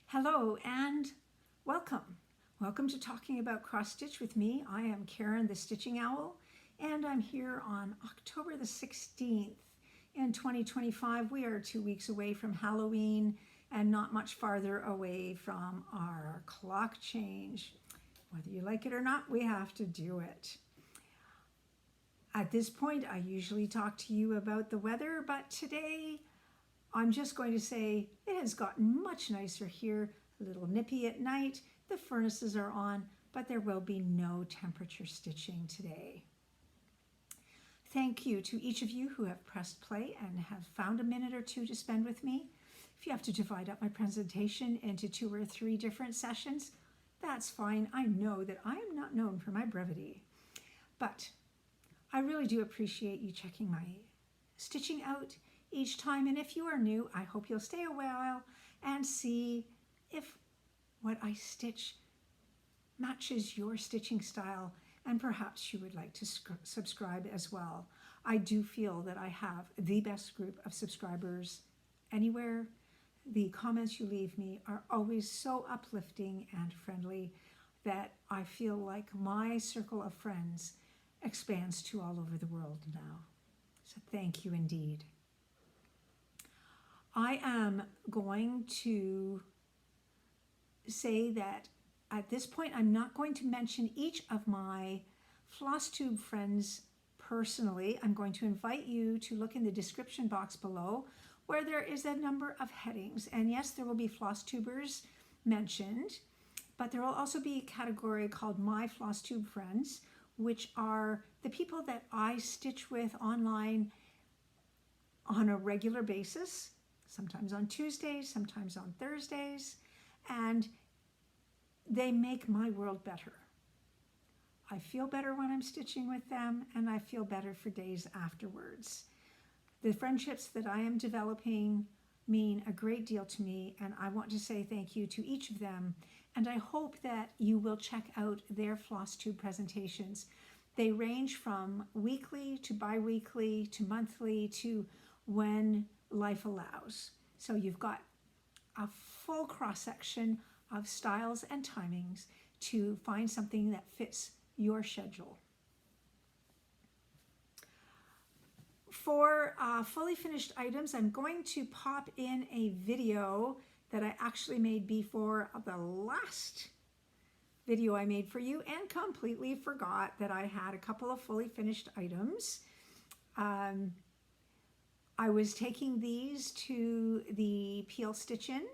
Hello and welcome. Welcome to Talking About Cross Stitch with me. I am Karen the Stitching Owl, and I'm here on October the 16th in 2025. We are 2 weeks away from Halloween and not much farther away from our clock change. Whether you like it or not, we have to do it. At this point, I usually talk to you about the weather, but today I'm just going to say it has gotten much nicer here, a little nippy at night. The furnaces are on, but there will be no temperature stitching today. Thank you to each of you who have pressed play and have found a minute or two to spend with me. If you have to divide up my presentation into 2 or 3 different sessions, that's fine. I know that I am not known for my brevity, but I really do appreciate you checking my stitching out each time. And if you are new, I hope you'll stay a while and see if what I stitch matches your stitching style, and perhaps you would like to subscribe as well. I do feel that I have the best group of subscribers anywhere. The comments you leave me are always so uplifting and friendly that I feel like my circle of friends expands to all over the world now. So thank you indeed. I am going to say that at this point, I'm not going to mention each of my Flosstube friends personally. I'm going to invite you to look in the description box below where there is a number of headings. And yes, there will be Flosstubers mentioned, but there will also be a category called My Flosstube Friends, which are the people that I stitch with online on a regular basis, sometimes on Tuesdays, sometimes on Thursdays, and they make my world better. I feel better when I'm stitching with them, and I feel better for days afterwards. The friendships that I am developing mean a great deal to me, and I want to say thank you to each of them, and I hope that you will check out their Flosstube presentations. They range from weekly to bi-weekly to monthly to when life allows. So you've got a full cross-section of styles and timings to find something that fits your schedule. For fully finished items, I'm going to pop in a video that I actually made before the last video I made for you, and completely forgot that I had a couple of fully finished items. I was taking these to the Peel Stitch In,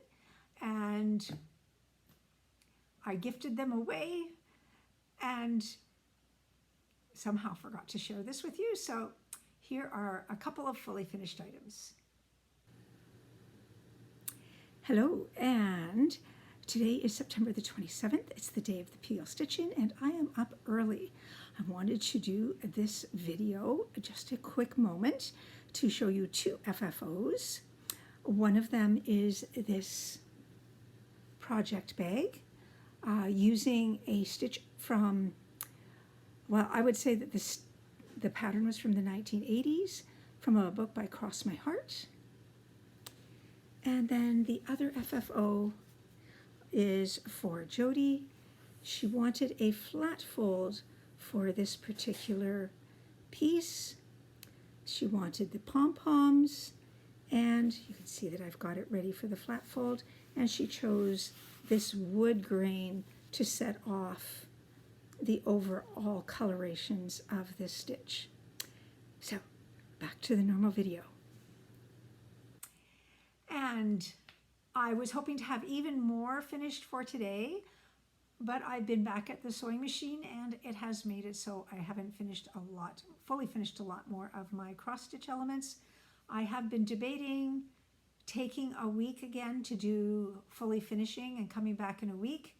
and I gifted them away and somehow forgot to share this with you. So here are a couple of fully finished items. Hello, and today is September the 27th. It's the day of the Peel Stitch In, and I am up early. I wanted to do this video, just a quick moment, to show you 2 FFOs. One of them is this project bag using a stitch from, well, I would say that the pattern was from the 1980s, from a book by Cross My Heart. And then the other FFO is for Jody. She wanted a flat fold for this particular piece. She wanted the pom-poms, and you can see that I've got it ready for the flat fold, and she chose this wood grain to set off the overall colorations of this stitch. So back to the normal video. And I was hoping to have even more finished for today, but I've been back at the sewing machine and it has made it so I haven't finished a lot, fully finished a lot more of my cross stitch elements. I have been debating taking a week again to do fully finishing and coming back in a week.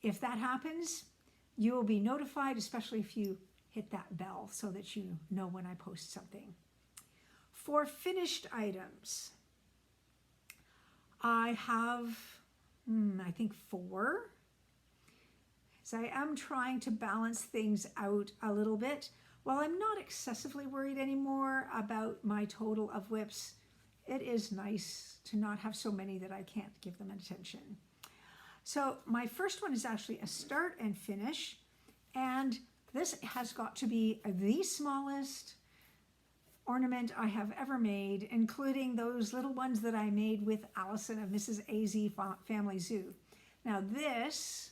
If that happens, you will be notified, especially if you hit that bell so that you know when I post something. For finished items, I have, I think 4. So I am trying to balance things out a little bit. while I'm not excessively worried anymore about my total of whips, it is nice to not have so many that I can't give them attention. So my first one is actually a start and finish, and this has got to be the smallest ornament I have ever made, including those little ones that I made with Alison of Mrs. AZ Family Zoo. Now this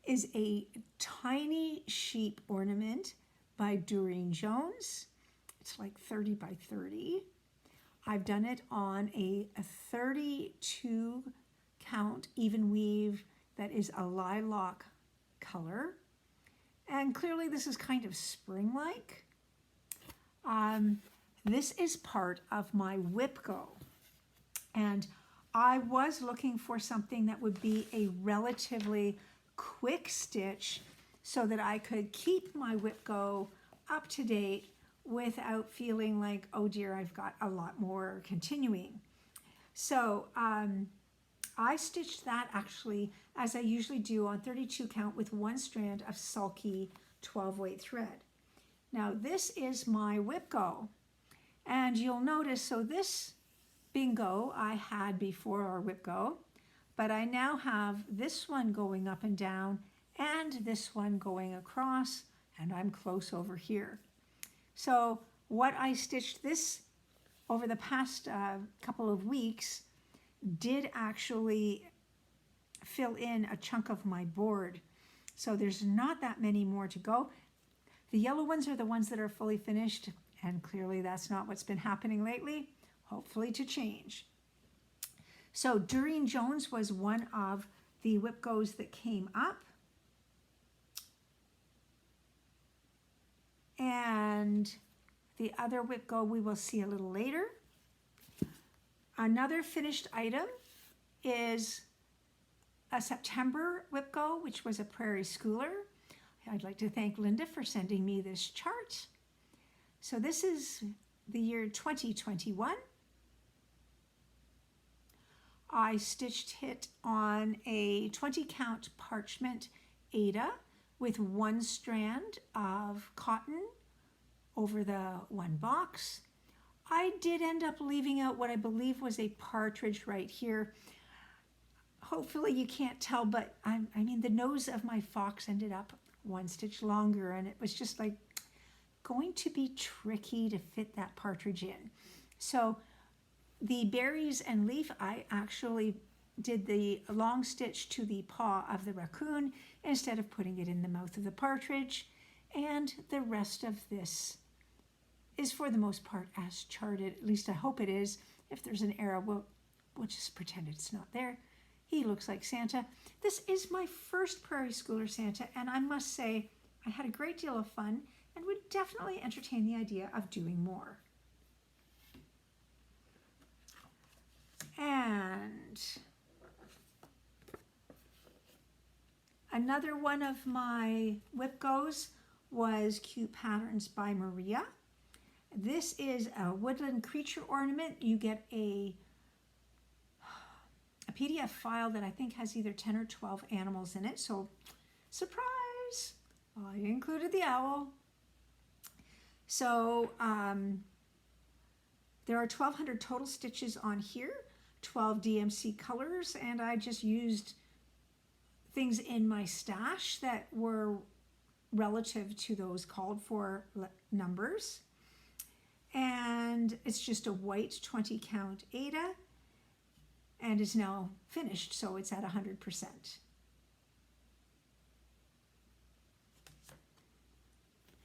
is a tiny sheep ornament by Doreen Jones. It's like 30 by 30. I've done it on a 32 count even weave that is a lilac color. And clearly this is kind of spring-like. This is part of my whip go. And I was looking for something that would be a relatively quick stitch so that I could keep my whip go up to date without feeling like, oh dear, I've got a lot more continuing. So I stitched that actually as I usually do on 32 count with one strand of sulky 12-weight thread. Now this is my whip go, and you'll notice, so this bingo I had before our whip go, but I now have this one going up and down and this one going across, and I'm close over here. So what I stitched this over the past couple of weeks did actually fill in a chunk of my board. So there's not that many more to go. The yellow ones are the ones that are fully finished, and clearly that's not what's been happening lately, hopefully to change. So Doreen Jones was one of the whip goes that came up. And the other whip go we will see a little later. Another finished item is a September whip go, which was a Prairie Schooler. I'd like to thank Linda for sending me this chart. So this is the year 2021. I stitched it on a 20 count parchment Ada with one strand of cotton over the one box. I did end up leaving out what I believe was a partridge right here. Hopefully you can't tell, but I mean the nose of my fox ended up one stitch longer, and it was just like going to be tricky to fit that partridge in. So the berries and leaf, I actually did the long stitch to the paw of the raccoon instead of putting it in the mouth of the partridge. And the rest of this is for the most part as charted, at least I hope it is. If there's an error, we'll just pretend it's not there. He looks like Santa. This is my first Prairie Schooler Santa, and I must say I had a great deal of fun and would definitely entertain the idea of doing more. And another one of my whip goes was Cute Patterns by Maria. This is a woodland creature ornament. You get a PDF file that I think has either 10 or 12 animals in it. So, surprise! I included the owl. So, there are 1,200 total stitches on here, 12 DMC colors, and I just used things in my stash that were relative to those called for numbers. And it's just a white 20 count Ada, and is now finished, so it's at 100%.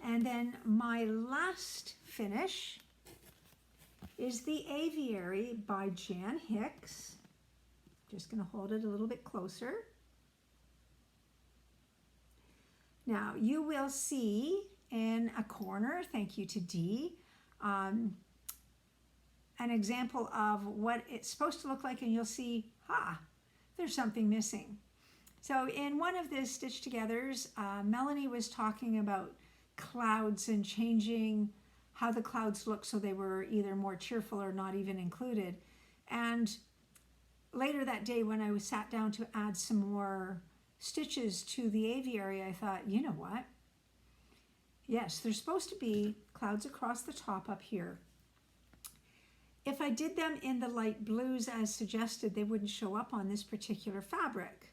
And then my last finish is the Aviary by Jan Hicks. Just going to hold it a little bit closer. Now you will see in a corner, thank you to Dee, an example of what it's supposed to look like, and you'll see, there's something missing. So in one of the stitch togethers, Melanie was talking about clouds and changing how the clouds look so they were either more cheerful or not even included. And later that day when I was sat down to add some more stitches to the aviary, I thought, you know what? Yes, there's supposed to be clouds across the top up here. If I did them in the light blues as suggested, they wouldn't show up on this particular fabric.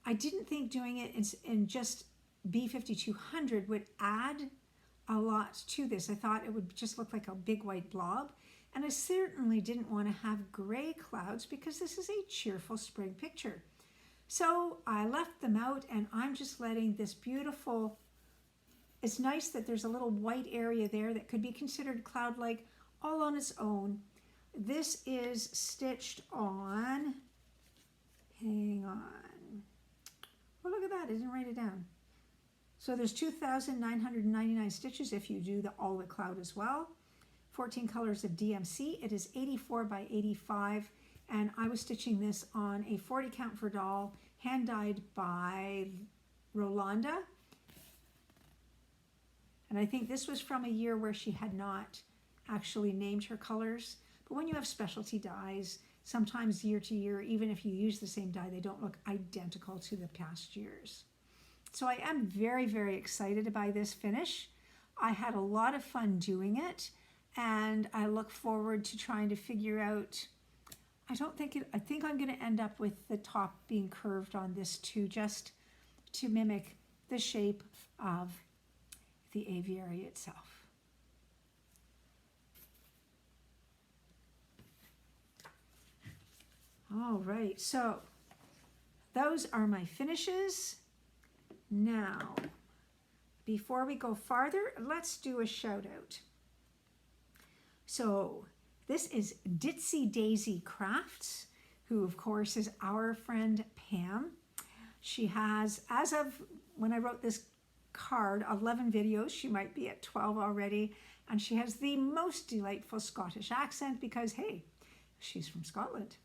I didn't think doing it in just B5200 would add a lot to this. I thought it would just look like a big white blob. And I certainly didn't want to have gray clouds because this is a cheerful spring picture. So I left them out, and I'm just letting this beautiful, it's nice that there's a little white area there that could be considered cloud-like all on its own. This is stitched on, hang on, oh look at that, I didn't write it down. So there's 2,999 stitches if you do all the cloud as well. 14 colors of DMC. It is 84 by 85, and I was stitching this on a 40 count for doll, hand dyed by Rolanda. And I think this was from a year where she had not actually named her colors. But when you have specialty dyes, sometimes year to year, even if you use the same dye, they don't look identical to the past years. So I am very, very excited by this finish. I had a lot of fun doing it, and I look forward to trying to figure out, I think I'm going to end up with the top being curved on this too, just to mimic the shape of the aviary itself. All right, so those are my finishes. Now, before we go farther, let's do a shout out. So this is Ditsy Daisy Crafts, who of course is our friend Pam. She has, as of when I wrote this card, 11 videos. She might be at 12 already. And she has the most delightful Scottish accent because, hey, she's from Scotland.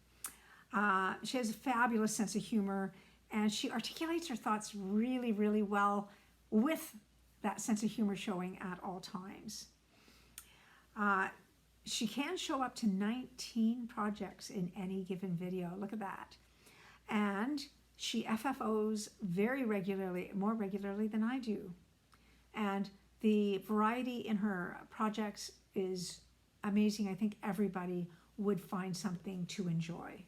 She has a fabulous sense of humor, and she articulates her thoughts really, really well with that sense of humor showing at all times. She can show up to 19 projects in any given video. Look at that. And she FFOs very regularly, more regularly than I do. And the variety in her projects is amazing. I think everybody would find something to enjoy.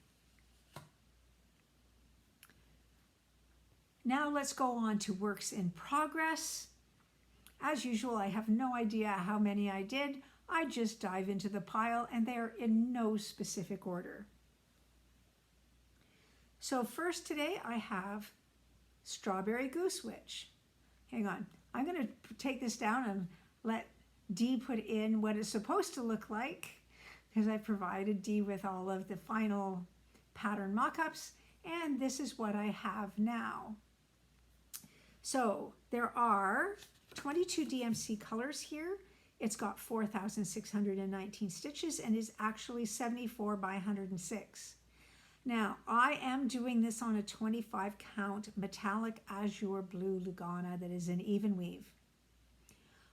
Now let's go on to works in progress. As usual, I have no idea how many I did. I just dive into the pile, and they're in no specific order. So first today I have Strawberry Goose Witch. Hang on, I'm going to take this down and let Dee put in what it's supposed to look like, because I provided Dee with all of the final pattern mock-ups, and this is what I have now. So there are 22 DMC colors here. It's got 4,619 stitches and is actually 74 by 106. Now, I am doing this on a 25 count metallic azure blue Lugana that is an even weave.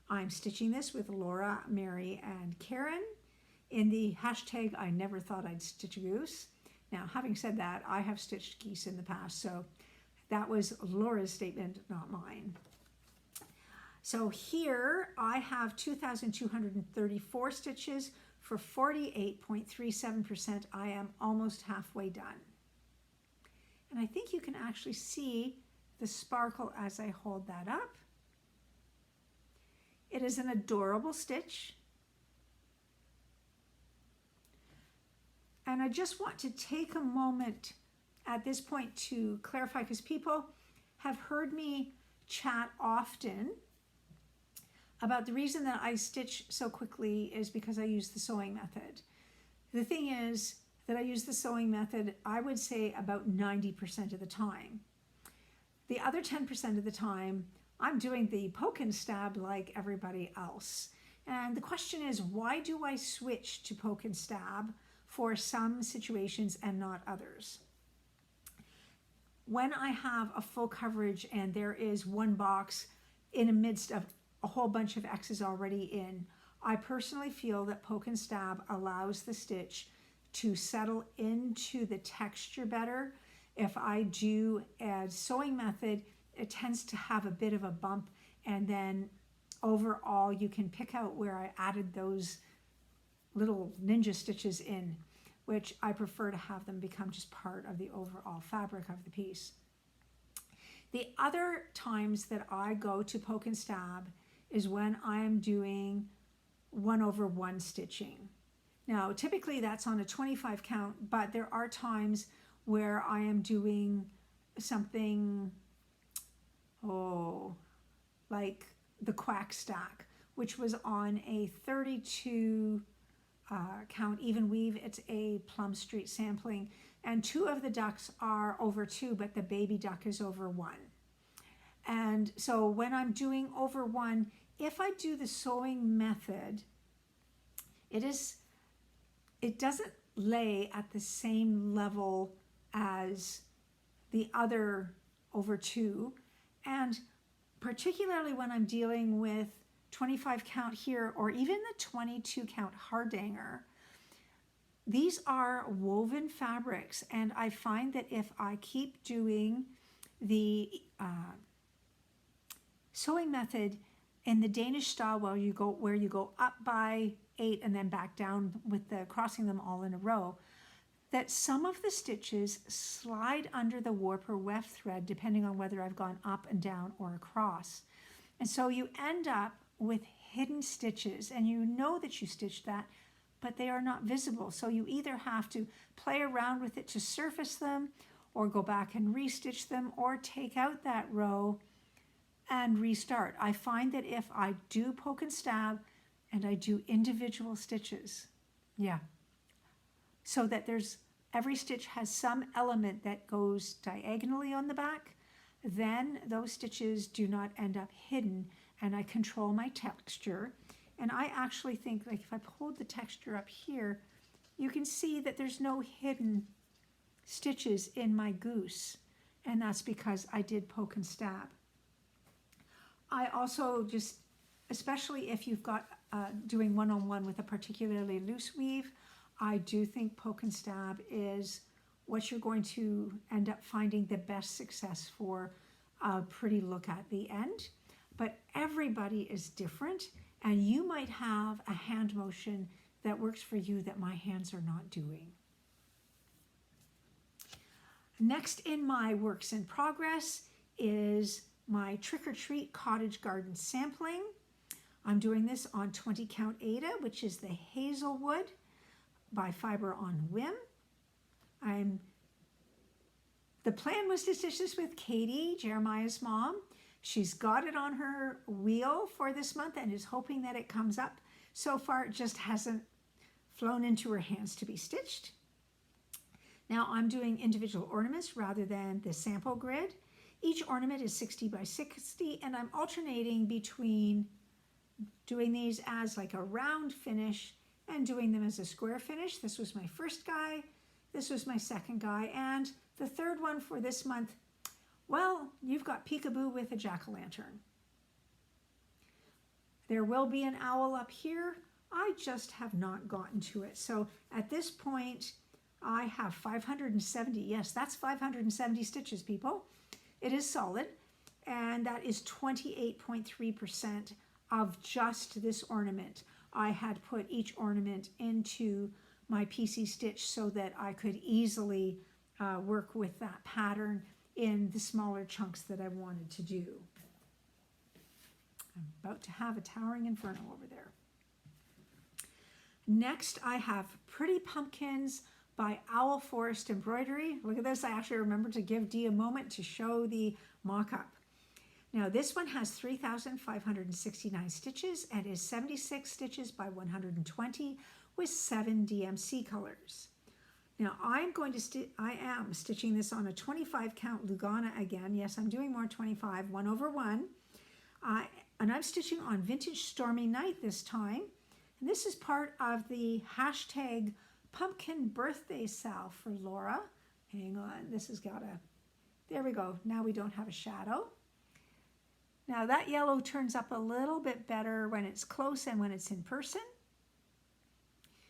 I'm stitching this with Laura, Mary, and Karen in the hashtag I never thought I'd stitch a goose. Now, having said that, I have stitched geese in the past, so that was Laura's statement, not mine. So here I have 2,234 stitches for 48.37%. I am almost halfway done. And I think you can actually see the sparkle as I hold that up. It is an adorable stitch. And I just want to take a moment at this point to clarify, because people have heard me chat often about the reason that I stitch so quickly is because I use the sewing method. The thing is that I use the sewing method, I would say about 90% of the time. The other 10% of the time, I'm doing the poke and stab like everybody else. And the question is, why do I switch to poke and stab for some situations and not others? When I have a full coverage and there is one box in the midst of a whole bunch of X's already in, I personally feel that poke and stab allows the stitch to settle into the texture better. If I do a sewing method, it tends to have a bit of a bump, and then overall, you can pick out where I added those little ninja stitches in, which I prefer to have them become just part of the overall fabric of the piece. The other times that I go to poke and stab is when I am doing 1/1 stitching. Now, typically that's on a 25 count, but there are times where I am doing something, like the quack stack, which was on a 32 count even weave. It's a Plum Street sampling, and 2 of the ducks are over 2, but the baby duck is over 1. And so when I'm doing over 1, if I do the sewing method, it doesn't lay at the same level as the other over 2, and particularly when I'm dealing with 25 count here or even the 22 count hardanger, these are woven fabrics, and I find that if I keep doing the sewing method in the Danish style where you go up by 8 and then back down with the crossing them all in a row, that some of the stitches slide under the warp or weft thread depending on whether I've gone up and down or across. And so you end up with hidden stitches, and you know that you stitched that, but they are not visible. So you either have to play around with it to surface them, or go back and restitch them, or take out that row and restart. I find that if I do poke and stab and I do individual stitches, so that every stitch has some element that goes diagonally on the back, then those stitches do not end up hidden, and I control my texture. And I actually think, like, if I hold the texture up here, you can see that there's no hidden stitches in my goose, and that's because I did poke and stab. I also just, especially if you've got doing 1/1 with a particularly loose weave, I do think poke and stab is what you're going to end up finding the best success for a pretty look at the end. But everybody is different, and you might have a hand motion that works for you that my hands are not doing. Next in my works in progress is my Trick or Treat Cottage Garden sampling. I'm doing this on 20 count Aida, which is the Hazelwood by Fiber on Whim. The plan was to stitch this with Katie, Jeremiah's mom. She's got it on her wheel for this month and is hoping that it comes up. So far, it just hasn't flown into her hands to be stitched. Now I'm doing individual ornaments rather than the sample grid. Each ornament is 60 by 60, and I'm alternating between doing these as like a round finish and doing them as a square finish. This was my first guy, this was my second guy, and the third one for this month, well, you've got peekaboo with a jack-o'-lantern. There will be an owl up here. I just have not gotten to it. So at this point, I have 570. Yes, that's 570 stitches, people. It is solid, and that is 28.3% of just this ornament. I had put each ornament into my PC Stitch so that I could easily work with that pattern in the smaller chunks that I wanted to do. I'm about to have a towering inferno over there. Next, I have Pretty Pumpkins by Owl Forest Embroidery. Look at this, I actually remembered to give Dee a moment to show the mock-up. Now this one has 3,569 stitches and is 76 stitches by 120 with 7 DMC colors. Now I am stitching this on a 25 count Lugana again. Yes, I'm doing more 25, 1/1. And I'm stitching on Vintage Stormy Night this time. And this is part of the hashtag Pumpkin Birthday Sal for Laura. Hang on, this has got a, there we go. Now we don't have a shadow. Now that yellow turns up a little bit better when it's close and when it's in person.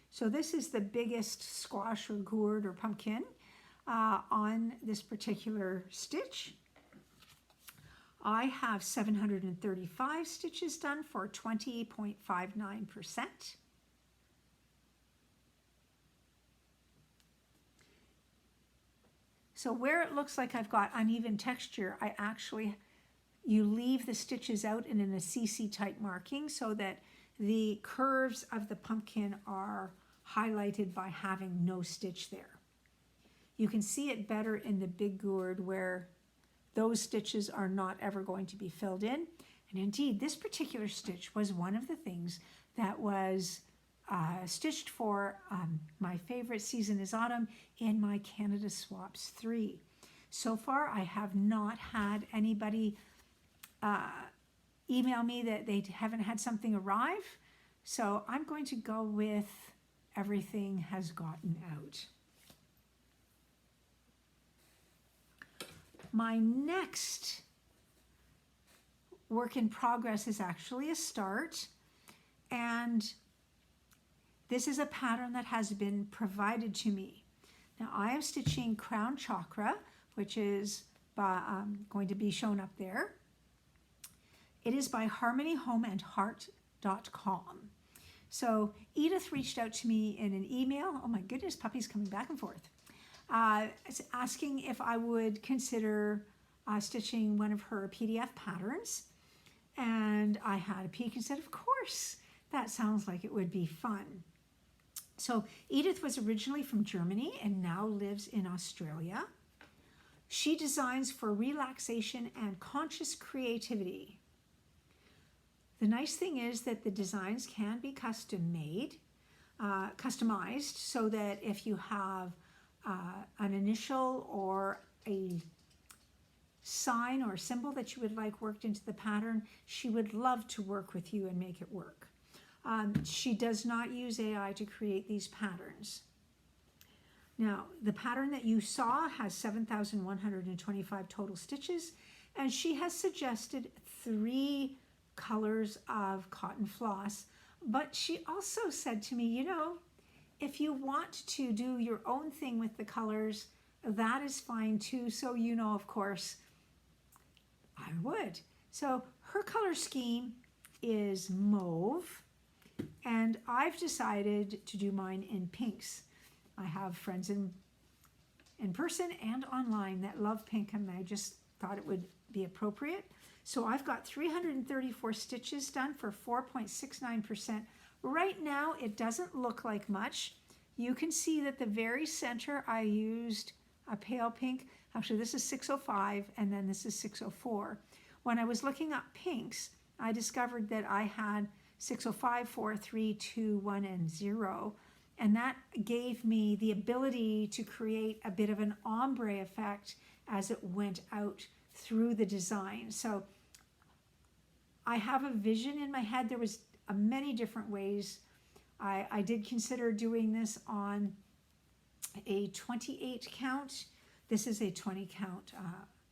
So this is the biggest squash or gourd or pumpkin on this particular stitch. I have 735 stitches done for 20.59%. So where it looks like I've got uneven texture, you leave the stitches out in an CC type marking so that the curves of the pumpkin are highlighted by having no stitch there. You can see it better in the big gourd where those stitches are not ever going to be filled in. And indeed, this particular stitch was one of the things that was stitched for my favorite season is autumn in my Canada Swaps 3. So far, I have not had anybody email me that they haven't had something arrive. So I'm going to go with everything has gotten out. My next work in progress is actually a start, and this is a pattern that has been provided to me. Now I am stitching Crown Chakra, which is going to be shown up there. It is by harmonyhomeandheart.com. So Edith reached out to me in an email. Oh my goodness, puppy's coming back and forth. Asking if I would consider stitching one of her PDF patterns. And I had a peek and said, of course, that sounds like it would be fun. So Edith was originally from Germany and now lives in Australia. She designs for relaxation and conscious creativity. The nice thing is that the designs can be customized so that if you have an initial or a sign or symbol that you would like worked into the pattern, she would love to work with you and make it work. She does not use AI to create these patterns. Now, the pattern that you saw has 7,125 total stitches, and she has suggested 3 colors of cotton floss, but she also said to me, you know, if you want to do your own thing with the colors, that is fine too. So, you know, of course, I would. So her color scheme is mauve, and I've decided to do mine in pinks. I have friends in person and online that love pink, and I just thought it would be appropriate. So I've got 334 stitches done for 4.69%. Right now, it doesn't look like much. You can see that the very center, I used a pale pink. Actually, this is 605, and then this is 604. When I was looking up pinks, I discovered that I had 605, 4, 3, 2, 1, and 0. And that gave me the ability to create a bit of an ombre effect as it went out through the design. So I have a vision in my head. There was many different ways. I did consider doing this on a 28 count. This is a 20 count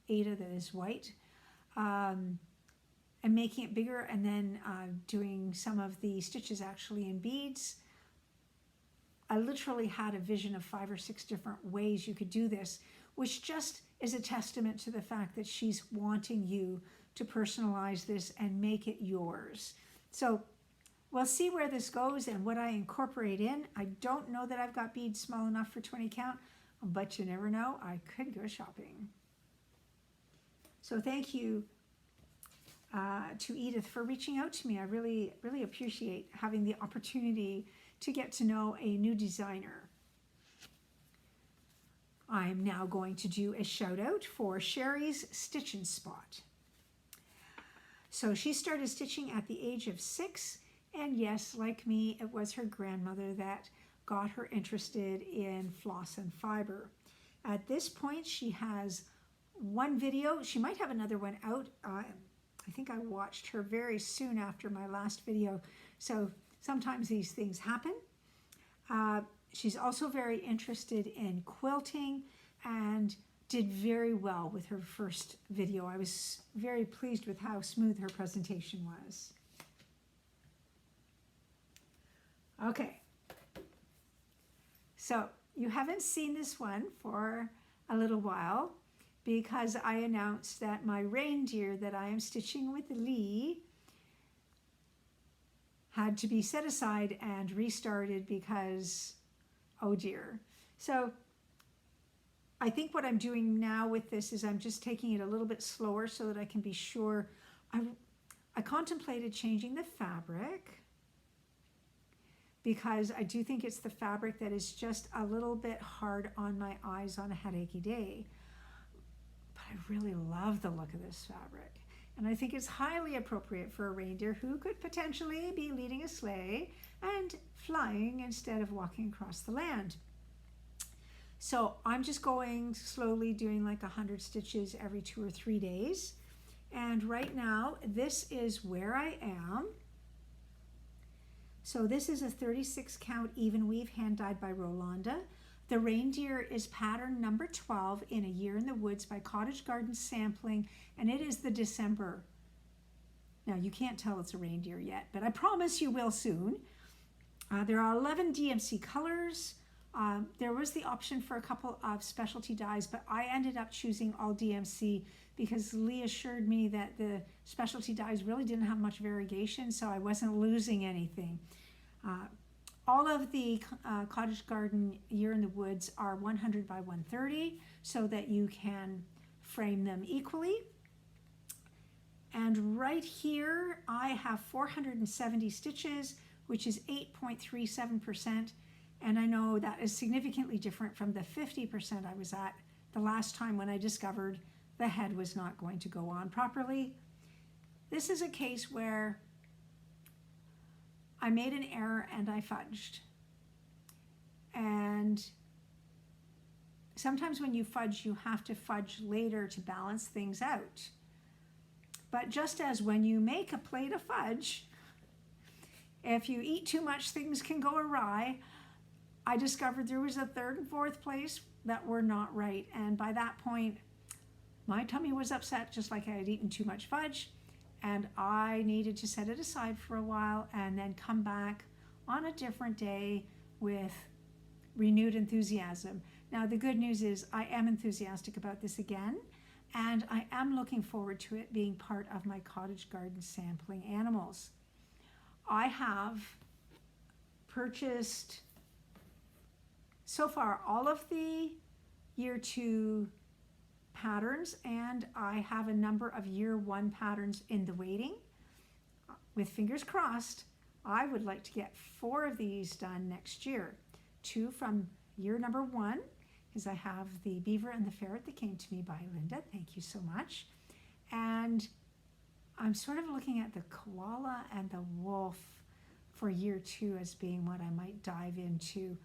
Ada that is white. And making it bigger, and then doing some of the stitches actually in beads. I literally had a vision of 5 or 6 different ways you could do this, which just is a testament to the fact that she's wanting you to personalize this and make it yours. So we'll see where this goes and what I incorporate in. I don't know that I've got beads small enough for 20 count, but you never know. I could go shopping. So thank you to Edith for reaching out to me. I really, really appreciate having the opportunity to get to know a new designer. I'm now going to do a shout out for Sherry's Stitch and Spot. So she started stitching at the age of 6, and yes, like me, it was her grandmother that got her interested in floss and fiber. At this point, she has one video. She might have another one out. I think I watched her very soon after my last video, so sometimes these things happen. She's also very interested in quilting and did very well with her first video. I was very pleased with how smooth her presentation was. Okay, so you haven't seen this one for a little while. because I announced that my reindeer that I am stitching with Leigh had to be set aside and restarted because, oh dear. So I think what I'm doing now with this is I'm just taking it a little bit slower so that I can be sure. I contemplated changing the fabric because I do think it's the fabric that is just a little bit hard on my eyes on a headachy day. But I really love the look of this fabric. And I think it's highly appropriate for a reindeer who could potentially be leading a sleigh and flying instead of walking across the land. So I'm just going slowly, doing like 100 stitches every 2 or 3 days. And right now, this is where I am. So this is a 36 count even weave hand dyed by Rolanda. The reindeer is pattern number 12 in A Year in the Woods by Cottage Garden Sampling, and it is the December. Now you can't tell it's a reindeer yet, but I promise you will soon. There are 11 DMC colors. There was the option for a couple of specialty dyes, but I ended up choosing all DMC because Leigh assured me that the specialty dyes really didn't have much variegation, so I wasn't losing anything. All of the Cottage Garden Year in the Woods are 100 by 130 so that you can frame them equally. And right here I have 470 stitches, which is 8.37%. And I know that is significantly different from the 50% I was at the last time when I discovered the head was not going to go on properly. This is a case where I made an error and I fudged. And sometimes when you fudge, you have to fudge later to balance things out. But just as when you make a plate of fudge, if you eat too much, things can go awry. I discovered there was a 3rd and 4th place that were not right. And by that point, my tummy was upset, just like I had eaten too much fudge. And I needed to set it aside for a while and then come back on a different day with renewed enthusiasm. Now, the good news is I am enthusiastic about this again, and I am looking forward to it being part of my Cottage Garden Sampling animals. I have purchased so far all of the Year 2 patterns, and I have a number of Year 1 patterns in the waiting. With fingers crossed, I would like to get 4 of these done next year. 2 from year number 1, because I have the beaver and the ferret that came to me by Linda. Thank you so much. And I'm sort of looking at the koala and the wolf for Year 2 as being what I might dive into.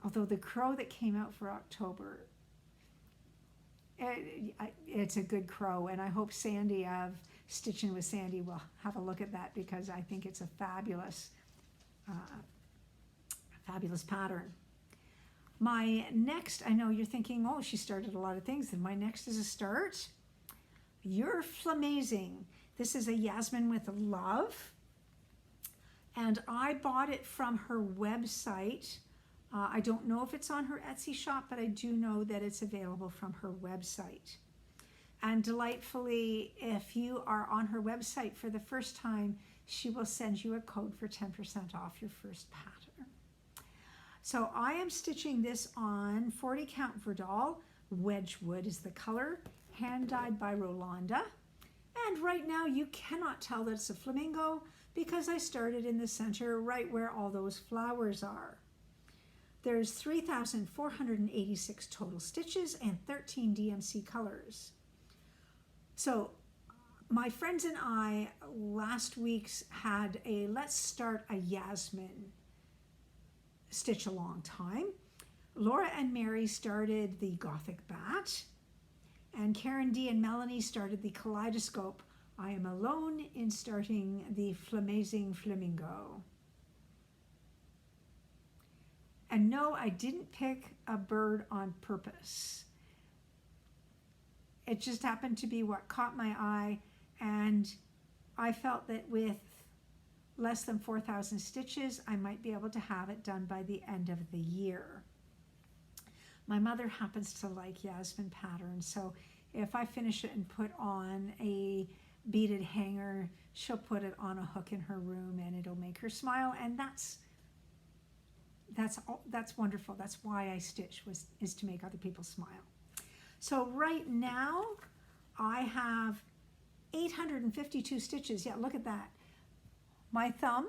Although the crow that came out for October, it's a good crow, and I hope Sandy of Stitching with Sandy will have a look at that because I think it's a fabulous, fabulous pattern. My next, I know you're thinking, oh, she started a lot of things, and my next is a start. You're Flamazing. This is a Yasmin with love, and I bought it from her website. I don't know if it's on her Etsy shop, but I do know that it's available from her website. And delightfully, if you are on her website for the first time, she will send you a code for 10% off your first pattern. So I am stitching this on 40 count Verdal. Wedgwood is the color, hand dyed by Rolanda. And right now you cannot tell that it's a flamingo because I started in the center right where all those flowers are. There's 3,486 total stitches and 13 DMC colors. So my friends and I last week's had a let's start a Yasmin stitch along time. Laura and Mary started the Gothic Bat, and Karen D and Melanie started the Kaleidoscope. I am alone in starting the Flamazing Flamingo. And no, I didn't pick a bird on purpose. It just happened to be what caught my eye, and I felt that with less than 4,000 stitches, I might be able to have it done by the end of the year. My mother happens to like Yasmin patterns, so if I finish it and put on a beaded hanger, she'll put it on a hook in her room and it'll make her smile. And that's wonderful. That's why I stitch, is to make other people smile. So right now I have 852 stitches. Yeah, look at that. My thumb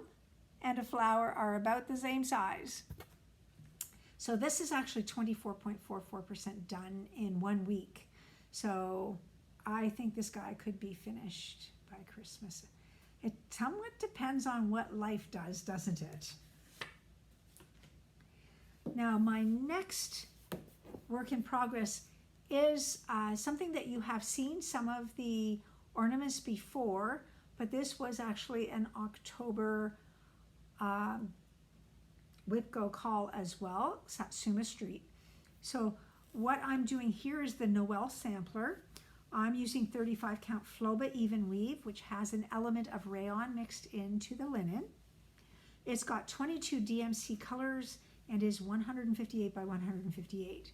and a flower are about the same size. So this is actually 24.44% done in 1 week. So I think this guy could be finished by Christmas. It somewhat depends on what life does, doesn't it? Now my next work in progress is something that you have seen some of the ornaments before, but this was actually an October Whipco call as well, Satsuma Street. So what I'm doing here is the Noel sampler. I'm using 35 count Floba even weave, which has an element of rayon mixed into the linen. It's got 22 DMC colors and is 158 by 158.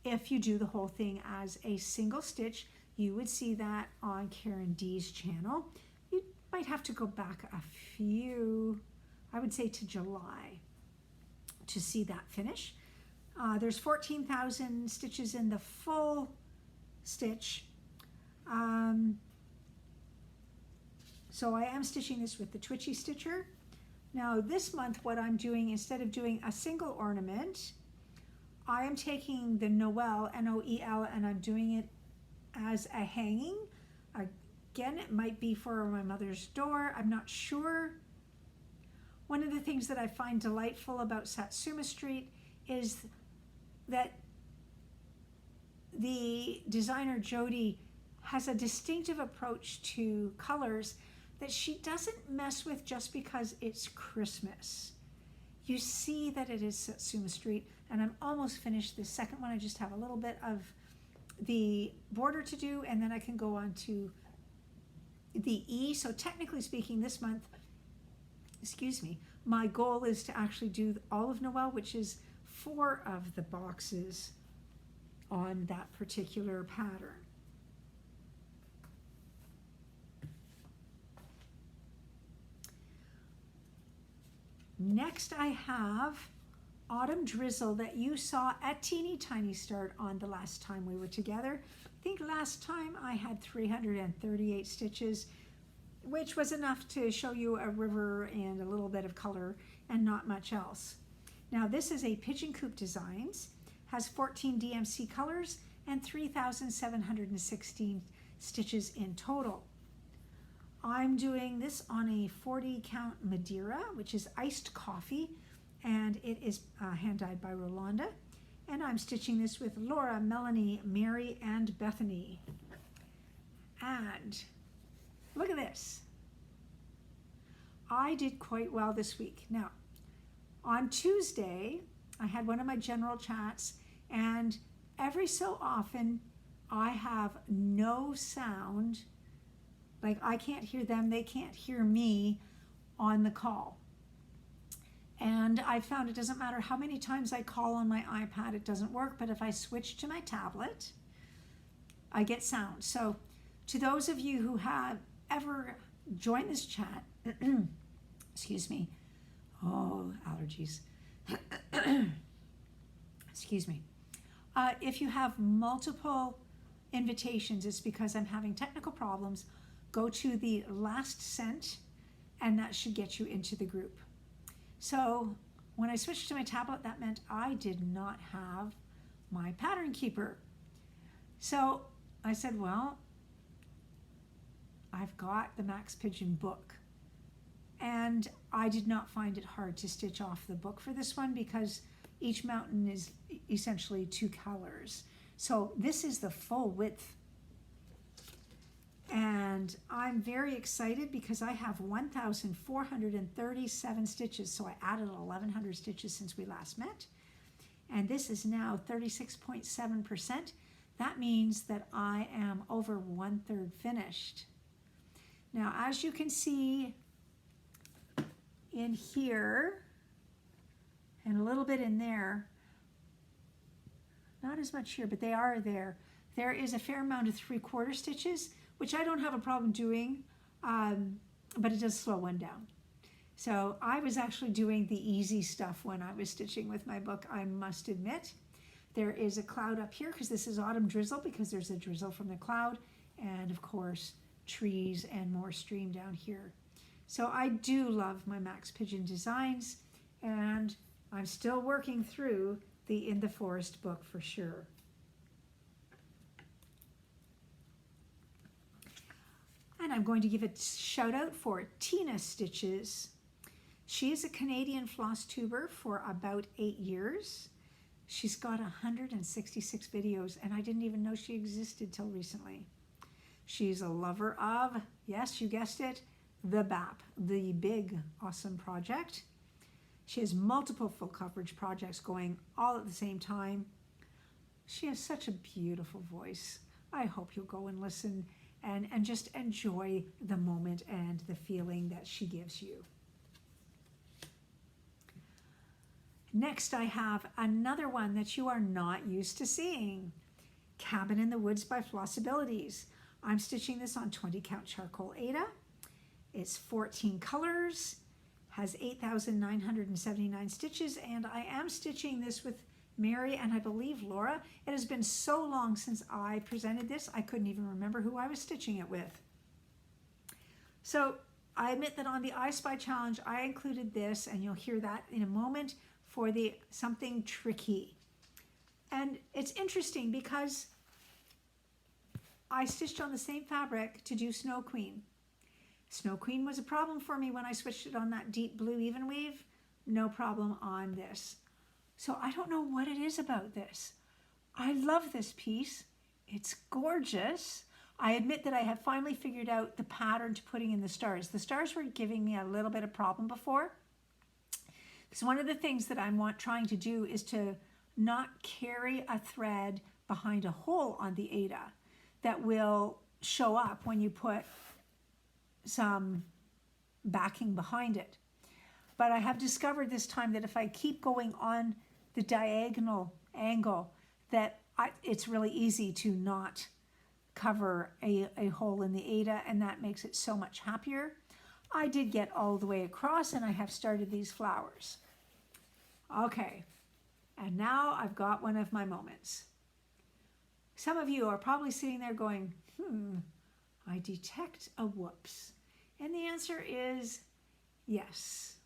If you do the whole thing as a single stitch, you would see that on Karen D's channel. You might have to go back a few, I would say to July, to see that finish. There's 14,000 stitches in the full stitch. So I am stitching this with the Twitchy Stitcher. Now this month what I'm doing, instead of doing a single ornament, I am taking the Noel, N-O-E-L, and I'm doing it as a hanging. Again, it might be for my mother's door, I'm not sure. One of the things that I find delightful about Satsuma Street is that the designer Jody has a distinctive approach to colors that she doesn't mess with just because it's Christmas. You see that it is Satsuma Street, and I'm almost finished the second one. I just have a little bit of the border to do, and then I can go on to the E. So technically speaking, this month, excuse me, my goal is to actually do all of Noel, which is 4 of the boxes on that particular pattern. Next I have Autumn Drizzle that you saw at Teeny Tiny Start on the last time we were together. I think last time I had 338 stitches, which was enough to show you a river and a little bit of color and not much else. Now this is a Pigeon Coop Designs, has 14 DMC colors and 3,716 stitches in total. I'm doing this on a 40 count Madeira, which is iced coffee, and it is hand dyed by Rolanda. And I'm stitching this with Laura, Melanie, Mary, and Bethany. And look at this. I did quite well this week. Now, on Tuesday, I had one of my general chats, and every so often I have no sound. Like I can't hear them, they can't hear me on the call. And I found it doesn't matter how many times I call on my iPad, it doesn't work. But if I switch to my tablet, I get sound. So to those of you who have ever joined this chat, excuse me, oh, allergies. Excuse me. If you have multiple invitations, it's because I'm having technical problems. Go to the last sent, and that should get you into the group. So when I switched to my tablet, that meant I did not have my pattern keeper. So I said, well, I've got the Max Pigeon book. And I did not find it hard to stitch off the book for this one because each mountain is essentially 2 colors. So this is the full width. And I'm very excited because I have 1,437 stitches. So I added 1,100 stitches since we last met. And this is now 36.7%. That means that I am over 1/3 finished. Now, as you can see in here, and a little bit in there, not as much here, but they are there. there is a fair amount of 3/4 stitches, which I don't have a problem doing, but it does slow one down. So I was actually doing the easy stuff when I was stitching with my book, I must admit. There is a cloud up here because this is autumn drizzle, because there's a drizzle from the cloud, and of course trees and more stream down here. So I do love my Max Pigeon designs, and I'm still working through the In the Forest book for sure. And I'm going to give a shout out for Tina Stitches. She is a Canadian floss tuber for about 8 years. She's got 166 videos, and I didn't even know she existed till recently. She's a lover of, yes, you guessed it, the BAP, the Big Awesome Project. She has multiple full coverage projects going all at the same time. She has such a beautiful voice. I hope you'll go and listen and just enjoy the moment and the feeling that she gives you. Next, I have another one that you are not used to seeing. Cabin in the Woods by Flossabilities. I'm stitching this on 20 count charcoal Aida. It's 14 colors, has 8,979 stitches, and I am stitching this with Mary and I believe Laura. It has been so long since I presented this, I couldn't even remember who I was stitching it with. So I admit that on the I Spy Challenge, I included this, and you'll hear that in a moment, for the something tricky. And it's interesting because I stitched on the same fabric to do Snow Queen. Snow Queen was a problem for me when I switched it on that deep blue even weave. No problem on this. So I don't know what it is about this. I love this piece. It's gorgeous. I admit that I have finally figured out the pattern to putting in the stars. The stars were giving me a little bit of problem before. So one of the things that I'm trying to do is to not carry a thread behind a hole on the Aida that will show up when you put some backing behind it. But I have discovered this time that if I keep going on the diagonal angle, that it's really easy to not cover a hole in the Aida, and that makes it so much happier. I did get all the way across, and I have started these flowers. Okay, and now I've got one of my moments. Some of you are probably sitting there going, I detect a whoops. And the answer is yes.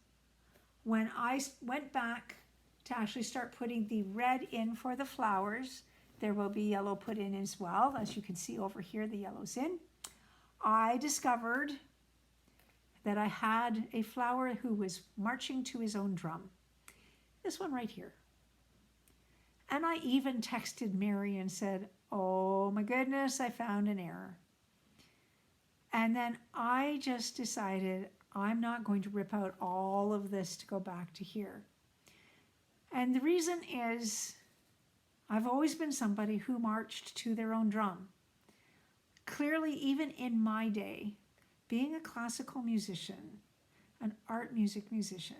When I went back to actually start putting the red in for the flowers, there will be yellow put in as well. As you can see over here, the yellow's in. I discovered that I had a flower who was marching to his own drum. This one right here. And I even texted Mary and said, oh my goodness, I found an error. And then I just decided I'm not going to rip out all of this to go back to here. And the reason is I've always been somebody who marched to their own drum. Clearly, even in my day, being a classical musician, an art music musician,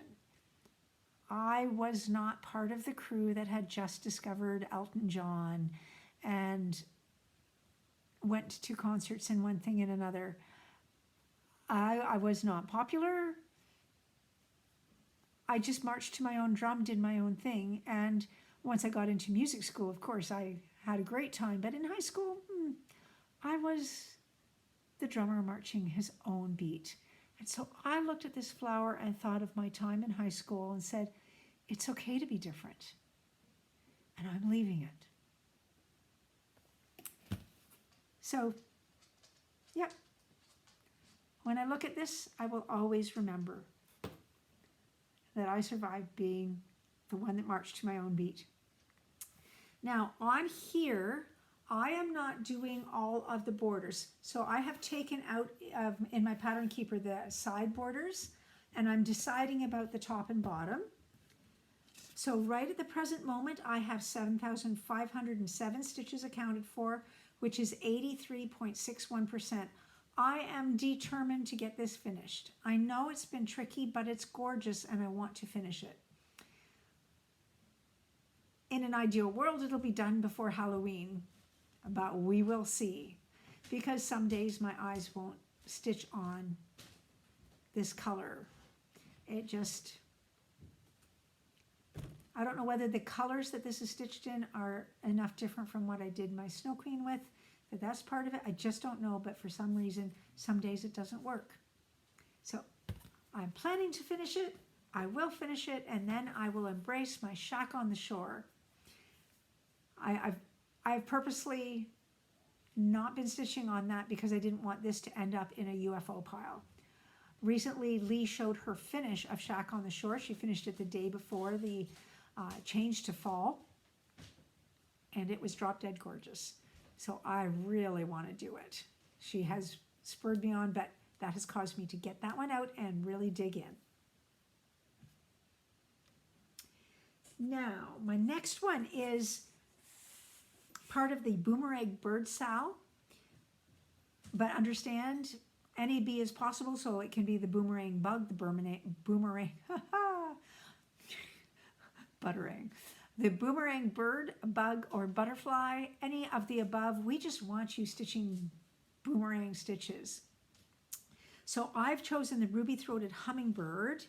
I was not part of the crew that had just discovered Elton John and went to concerts and one thing and another. I was not popular. I just marched to my own drum, did my own thing. And once I got into music school, of course, I had a great time. But in high school, I was the drummer marching his own beat. And so I looked at this flower and thought of my time in high school and said, it's okay to be different. And I'm leaving it. So, yep. When I look at this, I will always remember that I survived being the one that marched to my own beat. Now, on here, I am not doing all of the borders. So I have taken out in my pattern keeper the side borders, and I'm deciding about the top and bottom. So right at the present moment, I have 7,507 stitches accounted for, which is 83.61%. I am determined to get this finished. I know it's been tricky, but it's gorgeous and I want to finish it. In an ideal world, it'll be done before Halloween. but we will see, because some days my eyes won't stitch on this color. It just, I don't know whether the colors that this is stitched in are enough different from what I did my Snow Queen with, that that's part of it. I just don't know, but for some reason, some days it doesn't work. So I'm planning to finish it. I will finish it, and then I will embrace my shack on the shore. I've purposely not been stitching on that because I didn't want this to end up in a UFO pile. Recently, Leigh showed her finish of Shack on the Shore. She finished it the day before the change to fall, and it was drop dead gorgeous. So I really want to do it. She has spurred me on, but that has caused me to get that one out and really dig in. Now, my next one is part of the Boomerang bird sow, but understand any bee is possible, so it can be the boomerang bug, the boomerang, buttering, the boomerang bird, bug, or butterfly, any of the above. We just want you stitching boomerang stitches. So I've chosen the ruby-throated hummingbird,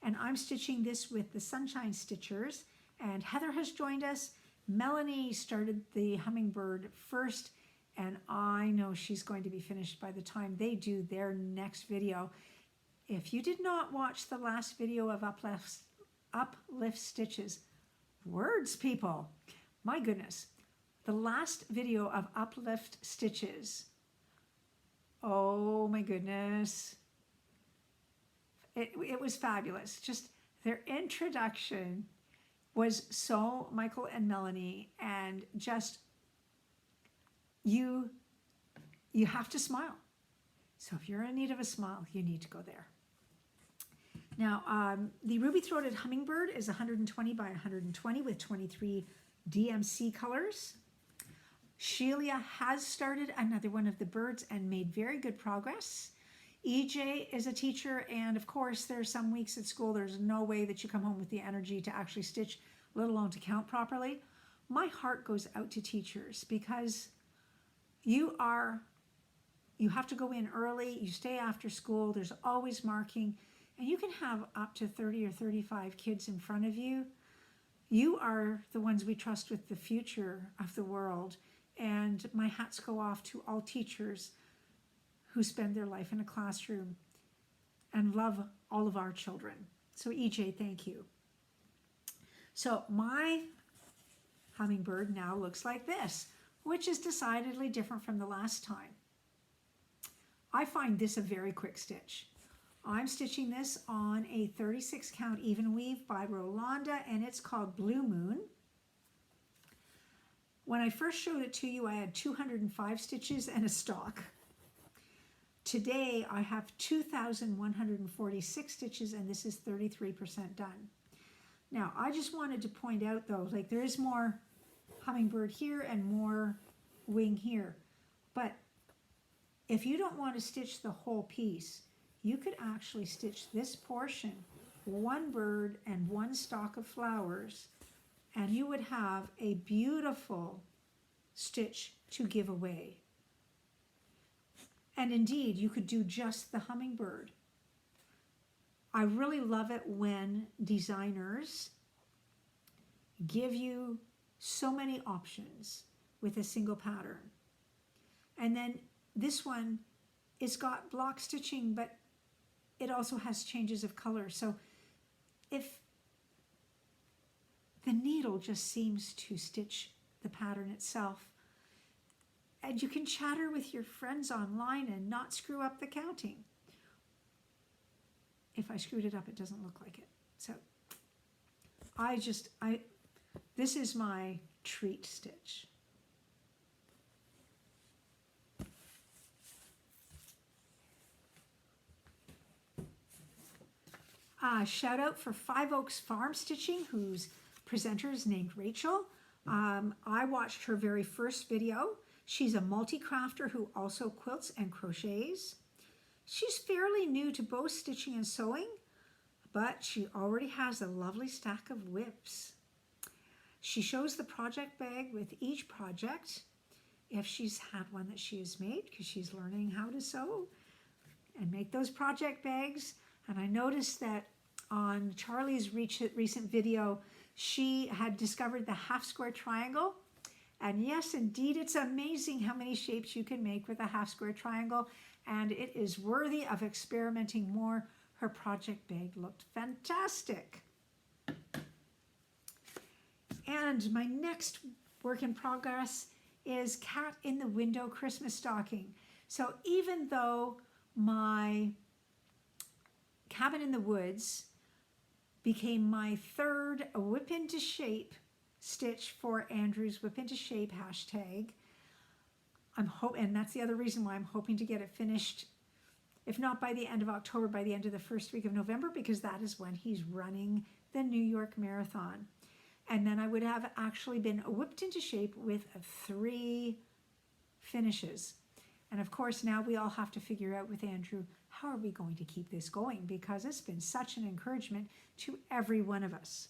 and I'm stitching this with the Sunshine Stitchers, and Heather has joined us. Melanie started the hummingbird first, and I know she's going to be finished by the time they do their next video. If you did not watch the last video of Uplift Stitches, words, people, my goodness, the last video of Uplift Stitches, oh my goodness, it was fabulous. Just their introduction was so Michael and Melanie, and just you have to smile. So if you're in need of a smile, you need to go there. Now, the ruby-throated hummingbird is 120 by 120 with 23 DMC colors. Sheila has started another one of the birds and made very good progress. EJ is a teacher, and of course there's some weeks at school there's no way that you come home with the energy to actually stitch, let alone to count properly. My heart goes out to teachers, because you have to go in early, you stay after school, there's always marking, and you can have up to 30 or 35 kids in front of you. You are the ones we trust with the future of the world, and my hats go off to all teachers who spend their life in a classroom and love all of our children. So EJ, thank you. So my hummingbird now looks like this, which is decidedly different from the last time. I find this a very quick stitch. I'm stitching this on a 36 count even weave by Rolanda, and it's called Blue Moon. When I first showed it to you, I had 205 stitches and a stalk. Today I have 2,146 stitches, and this is 33% done. Now I just wanted to point out though, like there is more hummingbird here and more wing here, but if you don't want to stitch the whole piece, you could actually stitch this portion, one bird and one stalk of flowers, and you would have a beautiful stitch to give away. And indeed, you could do just the hummingbird. I really love it when designers give you so many options with a single pattern. And then this one, it's got block stitching, but it also has changes of color. So if the needle just seems to stitch the pattern itself, and you can chatter with your friends online and not screw up the counting. If I screwed it up, it doesn't look like it. So this is my treat stitch. Shout out for Five Oaks Farm Stitching, whose presenter is named Rachel. I watched her very first video. She's a multi-crafter who also quilts and crochets. She's fairly new to both stitching and sewing, but she already has a lovely stack of whips. She shows the project bag with each project, if she's had one that she has made, because she's learning how to sew and make those project bags. And I noticed that on Charlie's recent video, she had discovered the half square triangle. And yes, indeed, it's amazing how many shapes you can make with a half square triangle. And it is worthy of experimenting more. Her project bag looked fantastic. And my next work in progress is Cat in the Window Christmas stocking. So even though my Cabin in the Woods became my third whip into shape stitch for Andrew's whip into shape hashtag, and that's the other reason why I'm hoping to get it finished, if not by the end of October, by the end of the first week of November, because that is when he's running the New York Marathon. And then I would have actually been whipped into shape with 3 finishes. And of course, now we all have to figure out with Andrew, how are we going to keep this going? Because it's been such an encouragement to every one of us.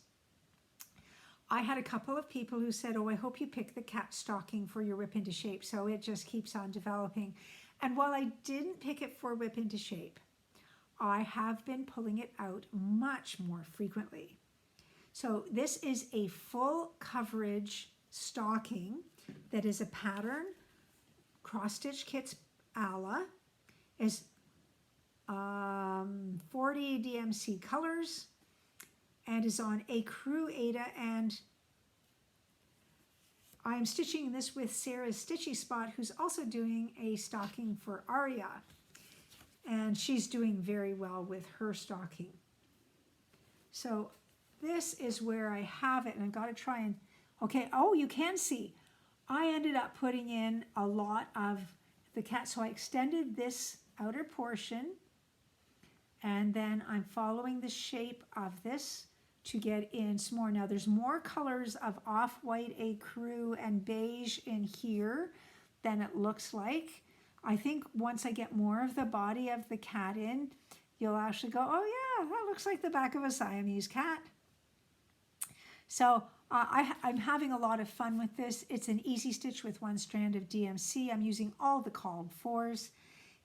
I had a couple of people who said, oh, I hope you pick the cat stocking for your whip into shape. So it just keeps on developing. And while I didn't pick it for whip into shape, I have been pulling it out much more frequently. So this is a full coverage stocking that is a pattern. Cross Stitch Kits Alla is 40 DMC colors and is on a Crew Ada, and I'm stitching this with Sarah's Stitchy Spot, who's also doing a stocking for Aria, and she's doing very well with her stocking. So this is where I have it, and I've got to try and, okay, oh, you can see, I ended up putting in a lot of the cat, so I extended this outer portion, and then I'm following the shape of this to get in some more. Now there's more colors of off-white, ecru, and beige in here than it looks like. I think once I get more of the body of the cat in, you'll actually go, oh yeah, that looks like the back of a Siamese cat. So I'm having a lot of fun with this. It's an easy stitch with 1 strand of DMC. I'm using all the called fours.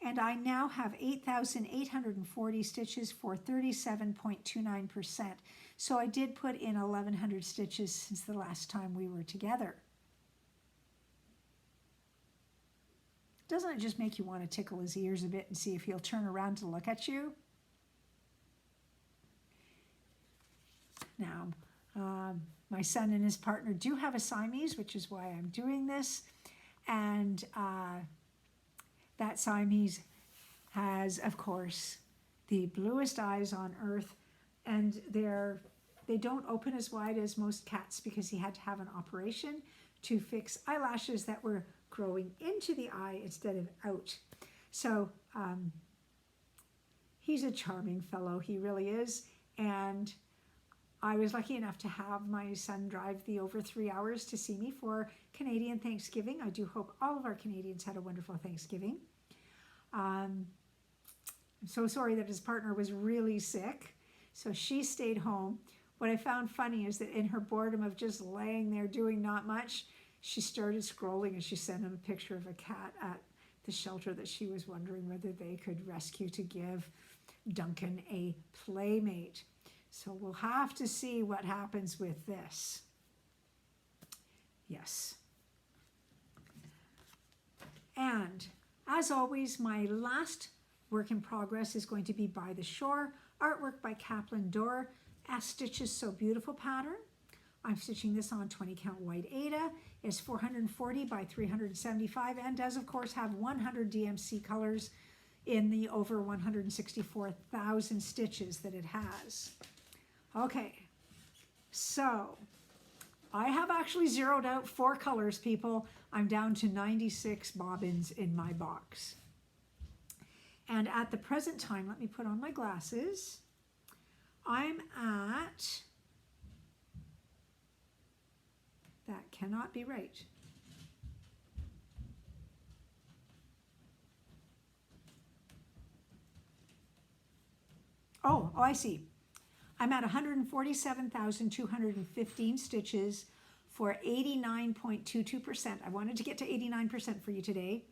And I now have 8,840 stitches for 37.29%. So I did put in 1,100 stitches since the last time we were together. Doesn't it just make you want to tickle his ears a bit and see if he'll turn around to look at you? Now, my son and his partner do have a Siamese, which is why I'm doing this. And that Siamese has, of course, the bluest eyes on earth, and they don't open as wide as most cats because he had to have an operation to fix eyelashes that were growing into the eye instead of out. So he's a charming fellow, he really is. And I was lucky enough to have my son drive the over 3 hours to see me for Canadian Thanksgiving. I do hope all of our Canadians had a wonderful Thanksgiving. I'm so sorry that his partner was really sick, so she stayed home. What I found funny is that in her boredom of just laying there doing not much, she started scrolling and she sent him a picture of a cat at the shelter that she was wondering whether they could rescue to give Duncan a playmate. So we'll have to see what happens with this. Yes. And as always, my last work in progress is going to be By the Shore, artwork by Kaplan Dorr, As Stitches So Beautiful pattern. I'm stitching this on 20 count white Ada. It's 440 by 375 and does of course have 100 DMC colors in the over 164,000 stitches that it has. Okay, so I have actually zeroed out 4 colors, people. I'm down to 96 bobbins in my box. And at the present time, let me put on my glasses. I'm at, that cannot be right. Oh, I see. I'm at 147,215 stitches for 89.22%. I wanted to get to 89% for you today.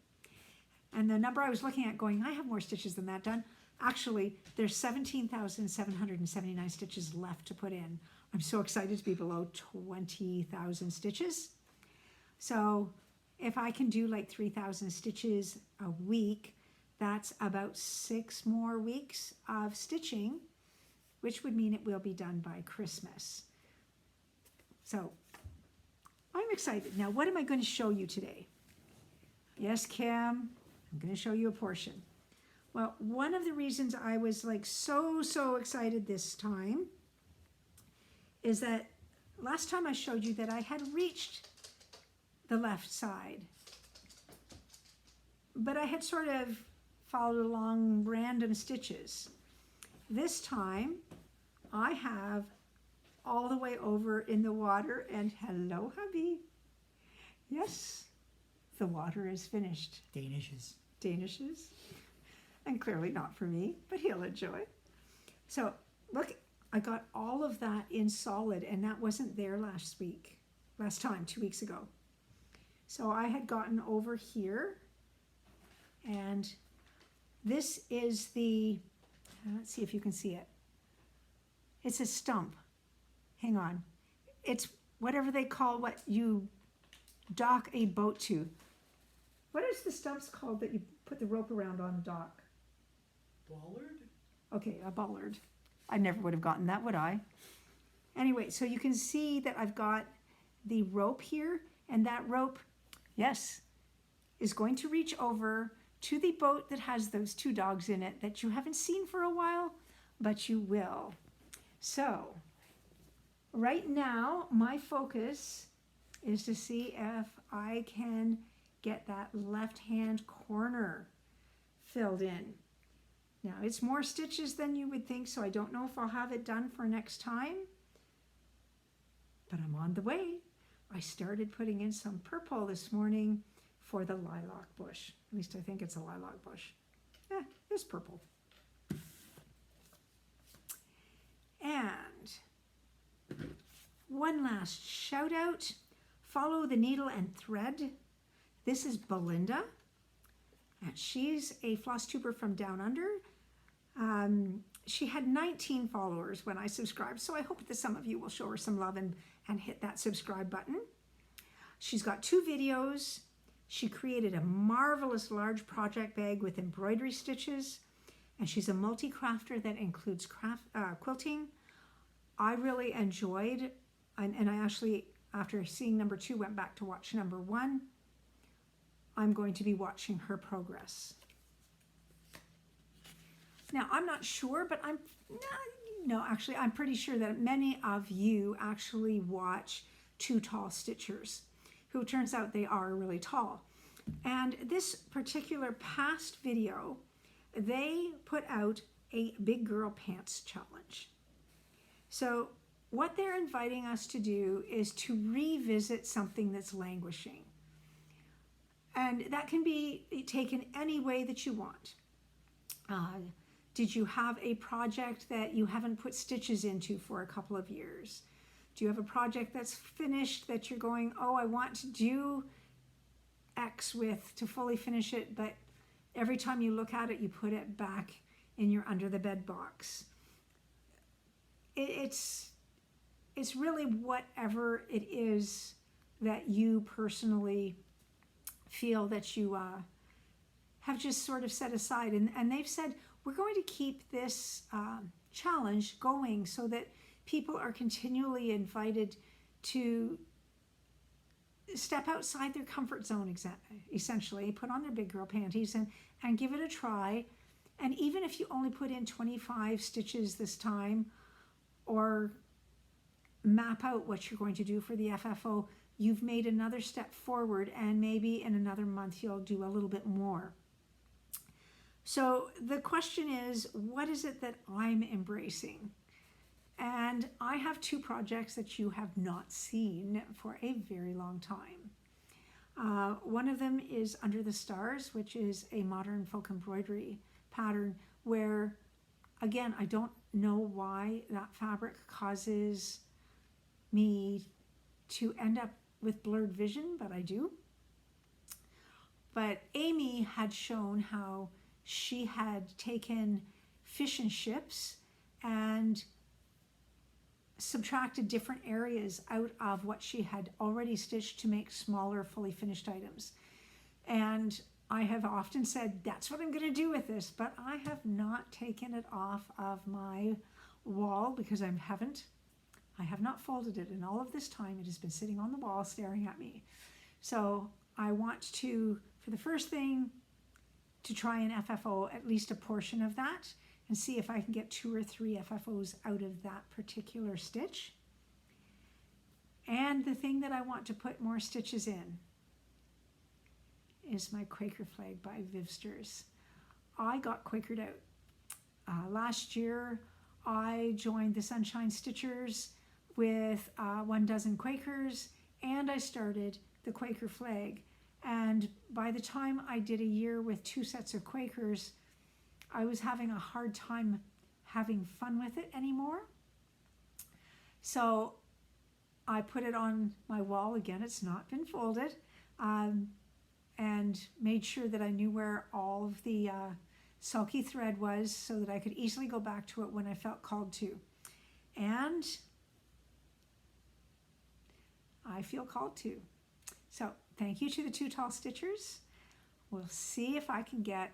And the number I was looking at going, I have more stitches than that done. Actually, there's 17,779 stitches left to put in. I'm so excited to be below 20,000 stitches. So if I can do like 3,000 stitches a week, that's about 6 more weeks of stitching, which would mean it will be done by Christmas. So I'm excited. Now, what am I going to show you today? Yes, Kim, I'm going to show you a portion. Well, one of the reasons I was like so excited this time is that last time I showed you that I had reached the left side, but I had sort of followed along random stitches. This time I have all the way over in the water, and hello, hubby. Yes, the water is finished. Danishes. And clearly not for me, but he'll enjoy. So look, I got all of that in solid, and that wasn't there last time, 2 weeks ago. So I had gotten over here, and this is the, let's see if you can see it. It's a stump. Hang on. It's whatever they call what you dock a boat to. What is the stumps called that you put the rope around on a dock? Bollard? Okay, a bollard. I never would have gotten that, would I? Anyway, so you can see that I've got the rope here, and that rope, yes, is going to reach over to the boat that has those 2 dogs in it that you haven't seen for a while, but you will. So right now, my focus is to see if I can get that left-hand corner filled in. Now, it's more stitches than you would think, so I don't know if I'll have it done for next time, but I'm on the way. I started putting in some purple this morning for the lilac bush. At least I think it's a lilac bush. It's purple. And one last shout out. Follow the Needle and Thread. This is Belinda. And she's a floss tuber from down under. She had 19 followers when I subscribed, so I hope that some of you will show her some love and hit that subscribe button. She's got 2 videos. She created a marvelous large project bag with embroidery stitches, and she's a multi-crafter that includes quilting. I really enjoyed, and I actually, after seeing number 2, went back to watch number 1. I'm going to be watching her progress. Now, I'm not sure, but I'm pretty sure that many of you actually watch 2 Tall Stitchers, who turns out they are really tall. And this particular past video, they put out a Big Girl Pants challenge. So what they're inviting us to do is to revisit something that's languishing. And that can be taken any way that you want. Did you have a project that you haven't put stitches into for a couple of years? Do you have a project that's finished that you're going, oh, I want to do X with to fully finish it, but every time you look at it, you put it back in your under the bed box? It's really whatever it is that you personally feel that you have just sort of set aside. And they've said, we're going to keep this challenge going so that people are continually invited to step outside their comfort zone, essentially, put on their big girl panties and give it a try. And even if you only put in 25 stitches this time, or map out what you're going to do for the FFO, you've made another step forward, and maybe in another month you'll do a little bit more. So the question is, what is it that I'm embracing? And I have 2 projects that you have not seen for a very long time. One of them is Under the Stars, which is a modern folk embroidery pattern where, again, I don't know why that fabric causes me to end up with blurred vision, but I do. But Amy had shown how she had taken fish and chips and subtracted different areas out of what she had already stitched to make smaller, fully finished items. And I have often said, that's what I'm going to do with this, but I have not taken it off of my wall because I have not folded it, and all of this time it has been sitting on the wall staring at me. So I want to, for the first thing, to try and FFO at least a portion of that and see if I can get 2 or 3 FFOs out of that particular stitch. And the thing that I want to put more stitches in is my Quaker flag by Vivsters. I got Quakered out. Last year I joined the Sunshine Stitchers with 12 Quakers, and I started the Quaker flag. And by the time I did a year with 2 sets of Quakers, I was having a hard time having fun with it anymore. So I put it on my wall again. It's not been folded. And made sure that I knew where all of the sulky thread was so that I could easily go back to it when I felt called to. And I feel called to. So thank you to the 2 tall stitchers. We'll see if I can get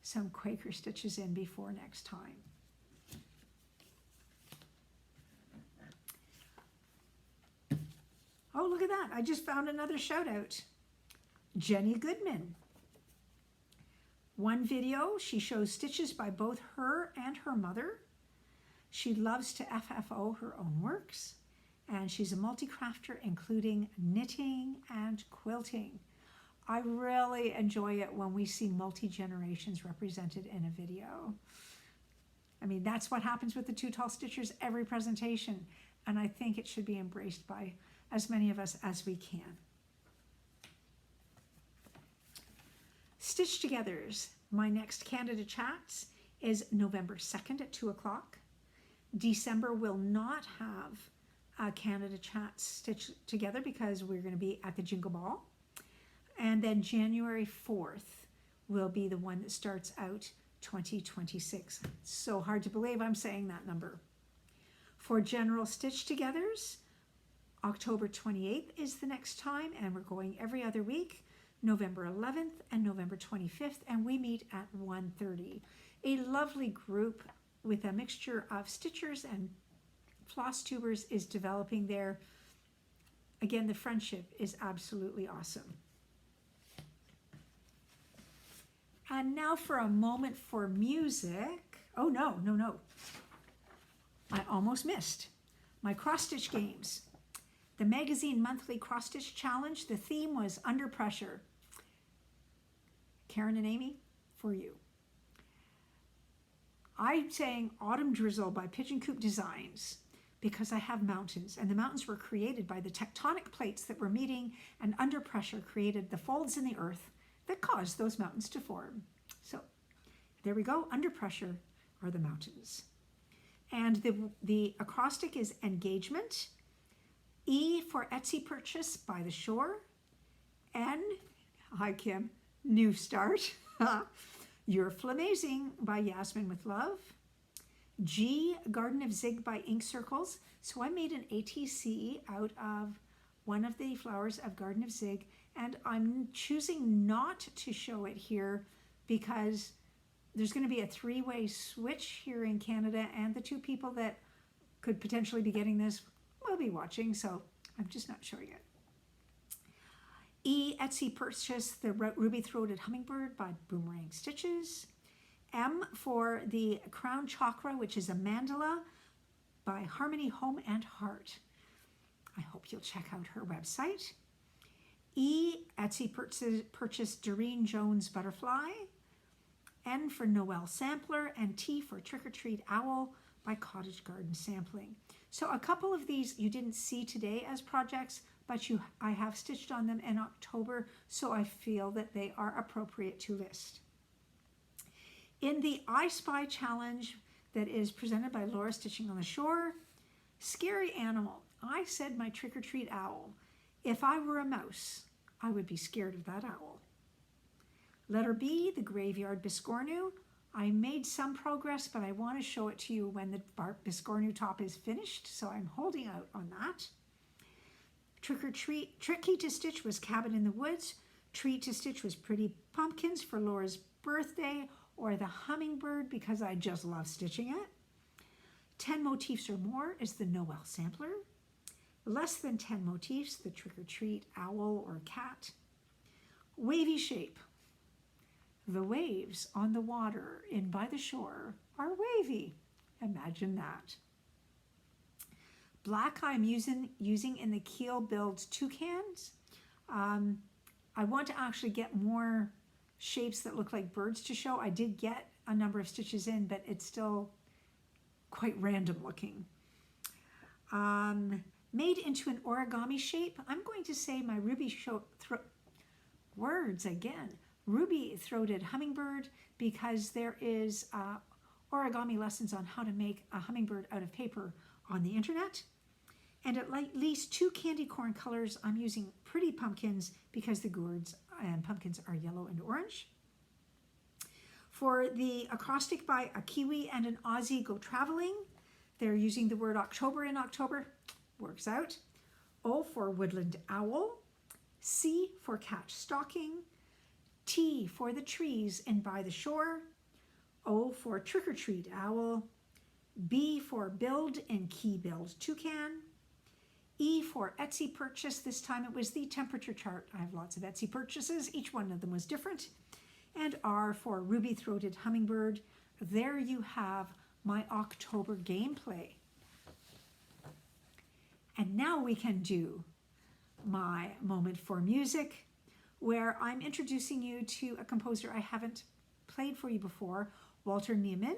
some Quaker stitches in before next time. Oh, look at that. I just found another shout out. Jenny Goodman. One video, she shows stitches by both her and her mother. She loves to FFO her own works, and she's a multi-crafter, including knitting and quilting. I really enjoy it when we see multi-generations represented in a video. I mean, that's what happens with the 2 tall stitchers every presentation, and I think it should be embraced by as many of us as we can. Stitch Togethers. My next Canada Chats is November 2nd at 2 o'clock. December will not have a Canada Chats Stitch Together because we're going to be at the Jingle Ball. And then January 4th will be the one that starts out 2026. It's so hard to believe I'm saying that number. For general Stitch Togethers, October 28th is the next time, and we're going every other week. November 11th and November 25th, and we meet at 1:30. A lovely group with a mixture of stitchers and floss tubers is developing there. Again, the friendship is absolutely awesome. And now for a moment for music. Oh, no. I almost missed my cross-stitch games. The magazine monthly cross-stitch challenge, the theme was Under Pressure. Karen and Amy, for you. I sang Autumn Drizzle by Pigeon Coop Designs because I have mountains, and the mountains were created by the tectonic plates that were meeting, and under pressure created the folds in the earth that caused those mountains to form. So there we go. Under pressure are the mountains. And the acrostic is engagement. E for Etsy purchase by the shore. N, hi Kim, new start. You're Flamazing by Yasmin with love. G, Garden of Zig by Ink Circles. So I made an ATC out of one of the flowers of Garden of Zig, and I'm choosing not to show it here because there's going to be a 3-way switch here in Canada, and the 2 people that could potentially be getting this will be watching, so I'm just not showing it. E, Etsy purchase the Ruby-Throated Hummingbird by Boomerang Stitches. M for the Crown Chakra, which is a mandala by Harmony Home and Heart. I hope you'll check out her website. E, Etsy purchase Doreen Jones Butterfly. N for Noel Sampler, and T for Trick or Treat Owl by Cottage Garden Sampling. So a couple of these you didn't see today as projects, but I have stitched on them in October, so I feel that they are appropriate to list. In the I Spy challenge that is presented by Laura Stitching on the Shore, Scary Animal. I said my trick-or-treat owl. If I were a mouse, I would be scared of that owl. Letter B, the graveyard biscornu. I made some progress, but I want to show it to you when the biscornu top is finished, so I'm holding out on that. Trick-or-treat, tricky to stitch was Cabin in the Woods. Treat to stitch was Pretty Pumpkins for Laura's birthday, or the Hummingbird because I just love stitching it. 10 motifs or more is the Noel sampler. Less than 10 motifs, the trick-or-treat owl or cat. Wavy shape. The waves on the water in by the shore are wavy. Imagine that. Black I'm using in the Keel Builds toucans. I want to actually get more shapes that look like birds to show. I did get a number of stitches in, but it's still quite random looking. Made into an origami shape, I'm going to say my ruby-throated hummingbird, because there is origami lessons on how to make a hummingbird out of paper on the internet. And at least 2 candy corn colors, I'm using Pretty Pumpkins because the gourds and pumpkins are yellow and orange. For the acrostic by a Kiwi and an Aussie go traveling, they're using the word October in October. Works out. O for Woodland Owl. C for Catch Stocking. T for the trees and by the shore. O for Trick or Treat Owl. B for Build and Key Build Toucan. E for Etsy purchase. This time it was the temperature chart. I have lots of Etsy purchases. Each one of them was different. And R for Ruby-throated Hummingbird. There you have my October gameplay. And now we can do my moment for music, where I'm introducing you to a composer I haven't played for you before, Walter Niemann.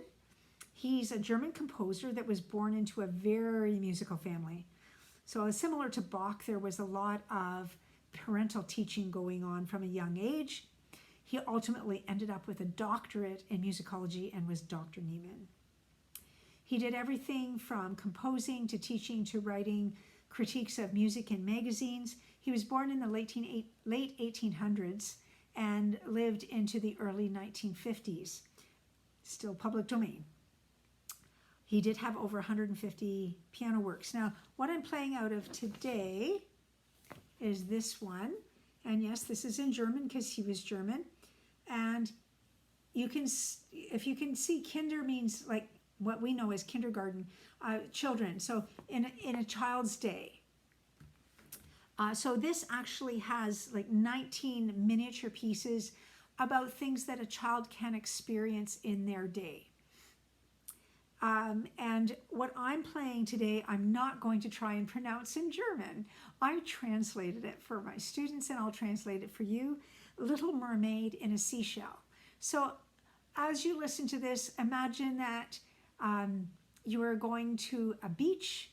He's a German composer that was born into a very musical family. So similar to Bach, there was a lot of parental teaching going on from a young age. He ultimately ended up with a doctorate in musicology and was Dr. Niemann. He did everything from composing to teaching to writing critiques of music in magazines. He was born in the late 1800s and lived into the early 1950s. Still public domain. He did have over 150 piano works. Now, what I'm playing out of today is this one. And yes, this is in German because he was German. And you can, if you can see, Kinder means like what we know as kindergarten, children. So in a child's day. So this actually has like 19 miniature pieces about things that a child can experience in their day. And what I'm playing today, I'm not going to try and pronounce in German. I translated it for my students and I'll translate it for you. Little Mermaid in a Seashell. So as you listen to this, imagine that you are going to a beach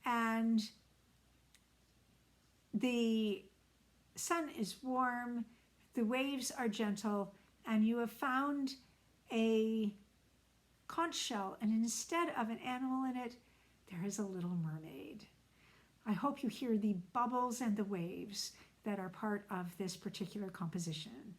and the sun is warm, the waves are gentle, and you have found a conch shell, and instead of an animal in it, there is a little mermaid. I hope you hear the bubbles and the waves that are part of this particular composition.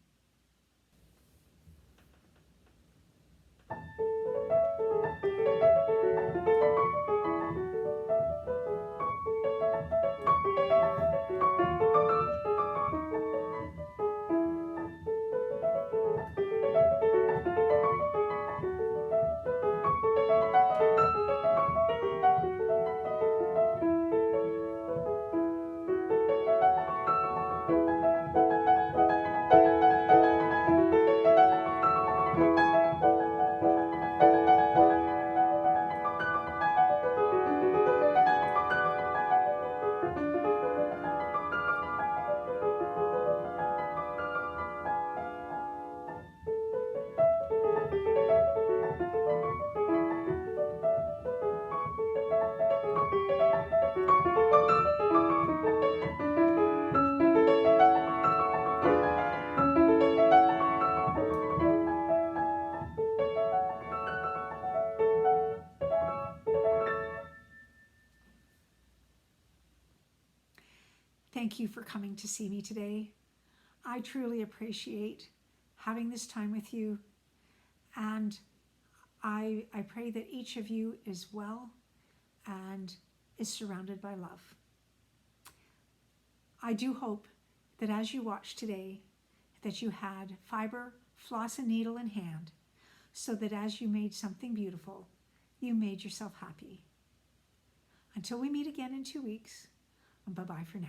thank you for coming to see me today. I truly appreciate having this time with you, and I pray that each of you is well and is surrounded by love. I do hope that as you watch today, that you had fiber, floss, and needle in hand, so that as you made something beautiful, you made yourself happy. Until we meet again in 2 weeks, bye-bye for now.